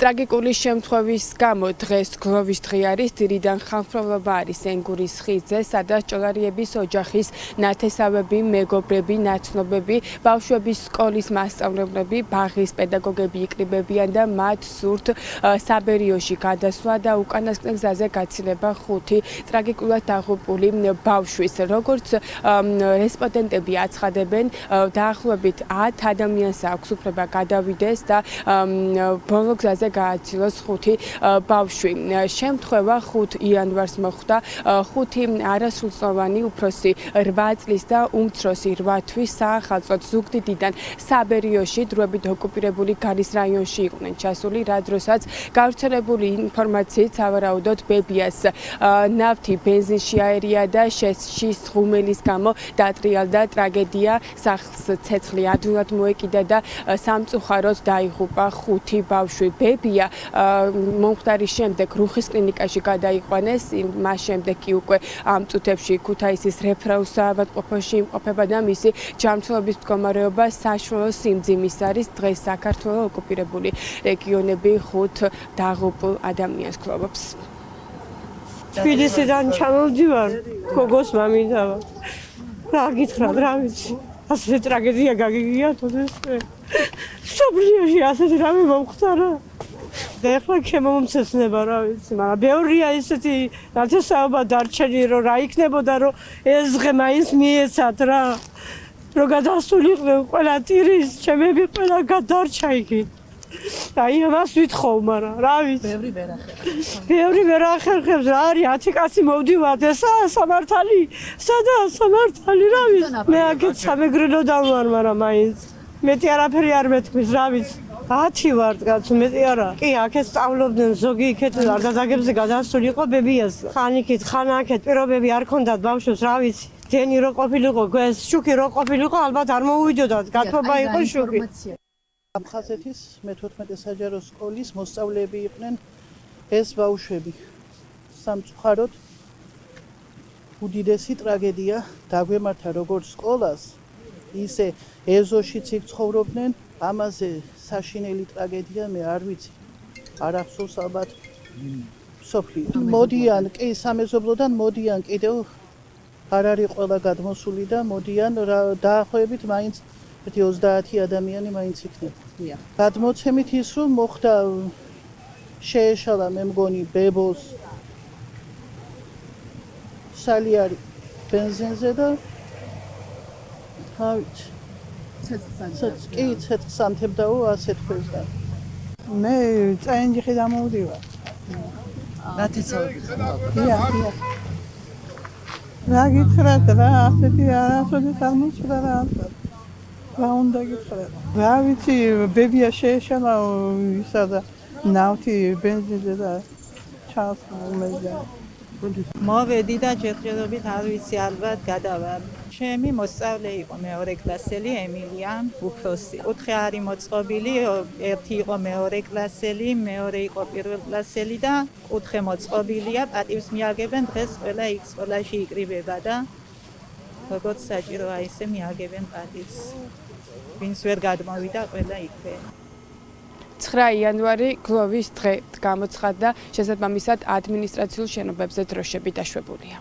ტრაგიკული შემთხვევის გამო დღეს გლოვის დღე არის, დილიდან ხალხმრავლობა არის ენგურის ხიდზე, სადაც ჭოლარიების ოჯახის ნათესავები, მეგობრები, ნაცნობები, ბავშვების სკოლის მასწავლებლები, ბაღის პედაგოგები იკრიბებიან და მათ სურთ საბერიოში გადასვლა და უკანასკნელ გზაზე გაცილება 5 ტრაგიკულად დაღუპული ბავშვის. როგორც რესპონდენტები აცხადებენ, დაახლოებით 10 ადამიანს აქვს უფლება გადავიდეს და ბოლო გზაზე გააცილოს 5 ბავშვი. შემთხვევა 5 იანვარს მოხდა. 5 არასრულწლოვანი უფროსი 8 წლის და უმცროსი 8 თვის საახალწლოდ ზუგდიდიდან საბერიოში დროებით ოკუპირებული გალის რაიონში იყვნენ ჩასული, რა დროსაც გავრცელებული ინფორმაციით სავარაუდოდ ბებიას ნავთი ბენზინში აერია და შის ღუმელის გამო დატრიალდა ტრაგედია, სახლს ცეცხლი ადვილად მოეკიდა და სამწუხაროდ დაიღუპა 5 ბავშვი. ბებია მომხდარის შემდეგ რუხის კლინიკაში გადაიყვანეს, მას შემდეგ კი უკვე ამ წუთებში ქუთაისის რეფერალურ საავადმყოფოში იმყოფება და მისი ჯანმრთელობის მდგომარეობა საშუალო სიმძიმის არის. დღეს საქართველოს ოკუპირებული რეგიონები 5 დაღუპულ ადამიანს გლოვობს. თბილისიდან ჩამოვდივარ, გოგოს მამინდავა. რა გითხრათ, რა ვიცი. ასე ტრაგედია გაგიგია თუნდაც. სოფლიოში ასეთი რამე მომხდარა. და ეხლა შემომცეცნება, რა ვიცი, მაგრამ ბევრია ისეთი ნათესაობა დარჩენი, რომ რა იქნებოდა, რომ ეს დღე მაინც მიეცათ რა. რომ გადასულიყვნენ ყველა ტირის, ჩემები ყველა გადარჩა იქით. აი ამას ვითხოვ, მაგრამ რა ვიცი. ბევრი ვერ ახერხებს, რა არის 10 კაცი მოვდივართ, ესაა სამართალი. სადაა სამართალი, რა ვიცი. მე აქეთ სამეგრელოდან ვარ, მაგრამ მაინც მეტი არაფერი არ მეთქმის, რა ვიცი. 10 ვართ კაცო, მეტი არა. კი, აქეთ სწავლობდნენ, ზოგი იქეთ არდაძაგებზე გადასული იყო ბებიას. ხან იქით, ხან აქეთ პირობები არ ქონდათ ბავშვებს, რა ვიცი. დენი რო ყოფილიყო, ეს შუქი რო ყოფილიყო, ალბათ არ მოუვიდოდათ, გათობა იყო შუქი. აფხაზეთის მე-14 საჯარო სკოლის მოსწავლეები იყვნენ ეს ბავშვები. სამწუხაროდ უდიდესი ტრაგედია დაგვემართა როგორც სკოლას, ისე ეზოშიც იქ ცხოვრობდნენ. ამაზე საშინელი ტრაგედია მე არ ვიცი. არ ახსოვს ალბათ სოფლიო. მოდიან კი სამეზობლოდან მოდიან, კიდევ არ არის ყველა გადმოსული და მოდიან დაახლოებით მაინც 30 ადამიანი მაინც იქნება. გადმოცემით ის რომ მოხდა შეეშალა მე მგონი ბებოს სალიარი ბენზინზე და თავით კი ცეცხლსანთებდაო ასე თქვეს და მე წაენჯიხი დამოვდივარ. ნათესაობის. დია. რა გითხრათ რა, ასეთი არასოდეს არ მოხდა რა. რა უნდა გითხრათ? რა ვიცი, ბებია შეეშალა ისა და ნავთი ბენზინზე და ჩასულმედა. მოვედი და ჯერჯერობით არ ვიცი, ალბათ გადავარ. ჩემი მოსწავლე იყო მეორე კლასელი ემილია უფროსი. 4 არის მოწყობილი, ერთი იყო მეორე კლასელი, მეორე იყო პირველ კლასელი და 4 მოწყობილია. პატივს მიაგებენ დღეს ყველა იქ სკოლაში იკრიბება და როგორც საჭიროა ისე მიაგებენ პატივს. ვინც ვერ გადმოვიდა, ყველა იქვე. 9 იანვარი გლოვის დღე გამოცხადდა, შესაბამისად ადმინისტრაციულ შენობებზე დროშები დაშვებულია.